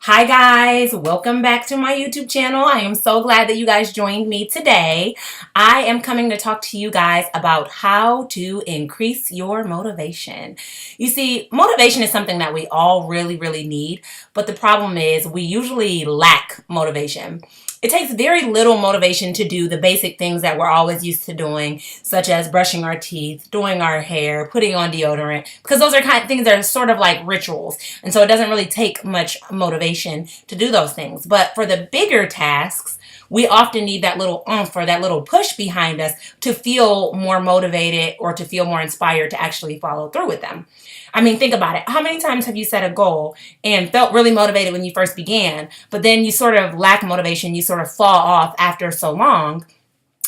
Hi guys, welcome back to my YouTube channel. I am so glad that you guys joined me today. I am coming to talk to you guys about how to increase your motivation. You see, motivation is something that we all really need, but the problem is we usually lack motivation. It takes very little motivation to do the basic things that we're always used to doing, such as brushing our teeth, doing our hair, putting on deodorant, because those are kind of things that are sort of like rituals. And so it doesn't really take much motivation to do those things. But for the bigger tasks, we often need that little oomph or that little push behind us to feel more motivated or to feel more inspired to actually follow through with them. I mean, think about it. How many times have you set a goal and felt really motivated when you first began, but then you sort of lack motivation, you sort of fall off after so long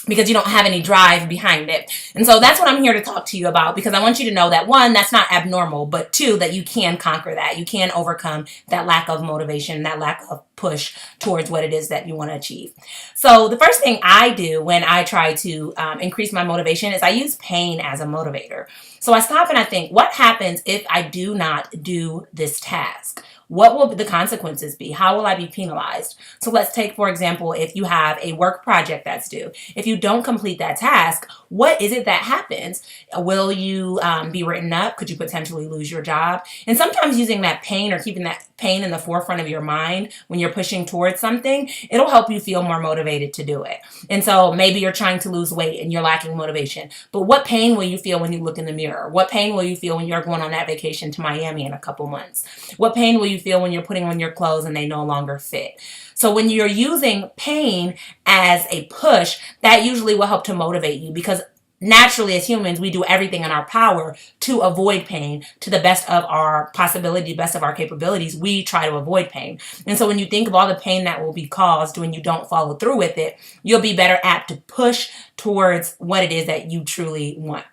because you don't have any drive behind it. And so that's what I'm here to talk to you about, because I want you to know that, one, that's not abnormal, but two, that you can conquer that. You can overcome that lack of motivation, that lack of push towards what it is that you want to achieve. So the first thing I do when I try to increase my motivation is I use pain as a motivator. So I stop and I think, what happens if I do not do this task? What will the consequences be? How will I be penalized? So let's take, for example, if you have a work project that's due. If you don't complete that task, what is it that happens? Will you be written up? Could you potentially lose your job? And sometimes using that pain or keeping that pain in the forefront of your mind when you're pushing towards something, it'll help you feel more motivated to do it. And so maybe you're trying to lose weight and you're lacking motivation, but what pain will you feel when you look in the mirror? What pain will you feel when you're going on that vacation to Miami in a couple months? What pain will you feel when you're putting on your clothes and they no longer fit? So when you're using pain as a push, that usually will help to motivate you, because naturally, as humans, we do everything in our power to avoid pain to the best of our possibility, best of our capabilities. We try to avoid pain. And so when you think of all the pain that will be caused when you don't follow through with it, you'll be better apt to push towards what it is that you truly want.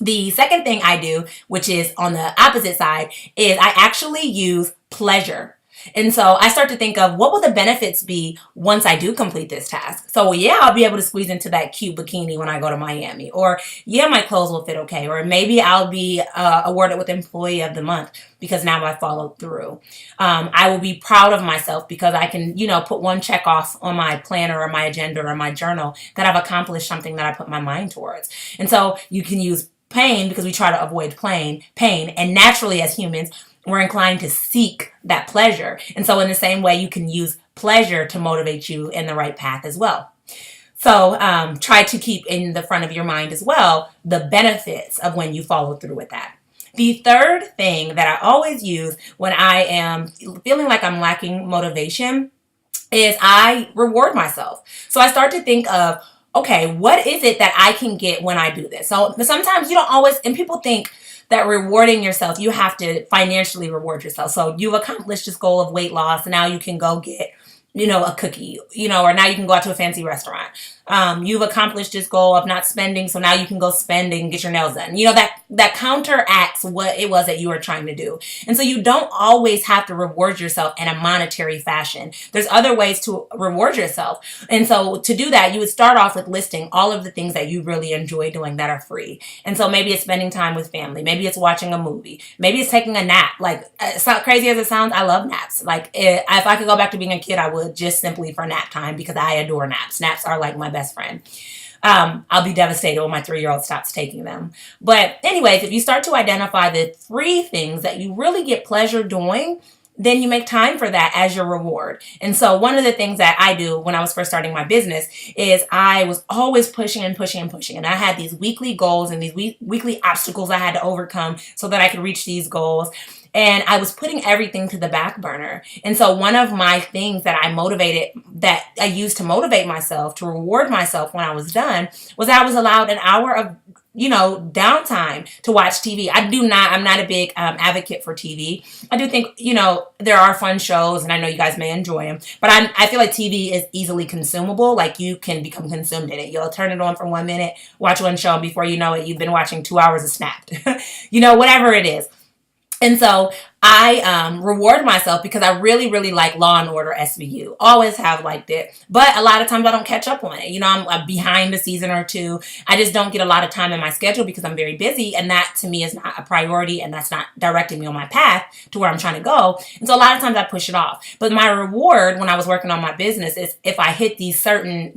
The second thing I do, which is on the opposite side, is I actually use pleasure. And so I start to think of, what will the benefits be once I do complete this task? So yeah, I'll be able to squeeze into that cute bikini when I go to Miami. Or yeah, my clothes will fit okay. Or maybe I'll be awarded with Employee of the Month because now I followed through. I will be proud of myself because I can, put one check off on my planner or my agenda or my journal that I've accomplished something that I put my mind towards. And so you can use pain because we try to avoid pain. And naturally, as humans, we're inclined to seek that pleasure. And so in the same way, you can use pleasure to motivate you in the right path as well. So try to keep in the front of your mind as well the benefits of when you follow through with that. The third thing that I always use when I am feeling like I'm lacking motivation is I reward myself. So I start to think of, okay, what is it that I can get when I do this? So sometimes you don't always, and people think that rewarding yourself, you have to financially reward yourself. So you've accomplished this goal of weight loss, and now you can go get, a cookie, or now you can go out to a fancy restaurant. You've accomplished this goal of not spending, so now you can go spend and get your nails done. That counteracts what it was that you were trying to do. And so you don't always have to reward yourself in a monetary fashion. There's other ways to reward yourself. And so to do that, you would start off with listing all of the things that you really enjoy doing that are free. And so maybe it's spending time with family. Maybe it's watching a movie. Maybe it's taking a nap. Like, it's not crazy as it sounds, I love naps. Like, if I could go back to being a kid, I would, just simply for nap time, because I adore naps. Naps are like my best friend. I'll be devastated when my 3-year-old stops taking them. But anyways, if you start to identify the 3 things that you really get pleasure doing, then you make time for that as your reward. And so one of the things that I do when I was first starting my business is I was always pushing and pushing and pushing. And I had these weekly goals and these weekly obstacles I had to overcome so that I could reach these goals. And I was putting everything to the back burner. And so one of my things that I used to motivate myself, to reward myself when I was done, was that I was allowed an hour of downtime to watch TV. I'm not a big advocate for TV. I do think, there are fun shows and I know you guys may enjoy them, but I feel like TV is easily consumable. Like, you can become consumed in it. You'll turn it on for 1 minute, watch one show, and before you know it, you've been watching 2 hours of Snapped, whatever it is. And so I reward myself because I really, really like Law and Order SVU. Always have liked it. But a lot of times I don't catch up on it. I'm behind a season or two. I just don't get a lot of time in my schedule because I'm very busy. And that to me is not a priority. And that's not directing me on my path to where I'm trying to go. And so a lot of times I push it off. But my reward when I was working on my business is if I hit these certain,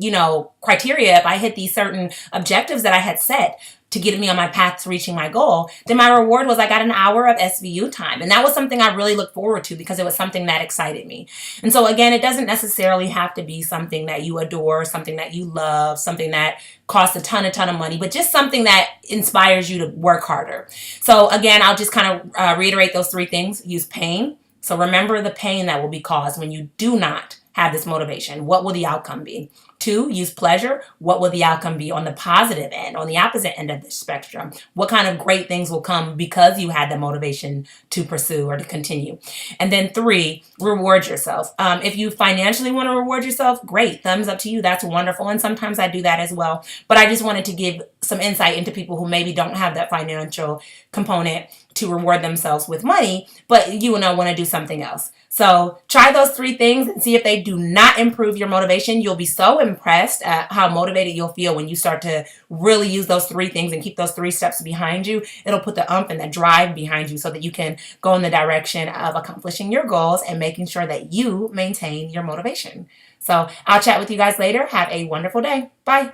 criteria, if I hit these certain objectives that I had set to get me on my path to reaching my goal, then my reward was I got an hour of SVU time. And that was something I really looked forward to because it was something that excited me. And so again, it doesn't necessarily have to be something that you adore, something that you love, something that costs a ton of money, but just something that inspires you to work harder. So again, I'll just kind of reiterate those three things. Use pain. So remember the pain that will be caused when you do not have this motivation. What will the outcome be? 2, use pleasure. What will the outcome be on the positive end, on the opposite end of the spectrum? What kind of great things will come because you had the motivation to pursue or to continue? And then 3, reward yourself. If you financially want to reward yourself, great. Thumbs up to you. That's wonderful. And sometimes I do that as well. But I just wanted to give some insight into people who maybe don't have that financial component to reward themselves with money, but you want to do something else. So try those 3 things and see if they do not improve your motivation. You'll be so impressed at how motivated you'll feel when you start to really use those 3 things and keep those 3 steps behind you. It'll put the and the drive behind you so that you can go in the direction of accomplishing your goals and making sure that you maintain your motivation. So I'll chat with you guys later. Have a wonderful day. Bye.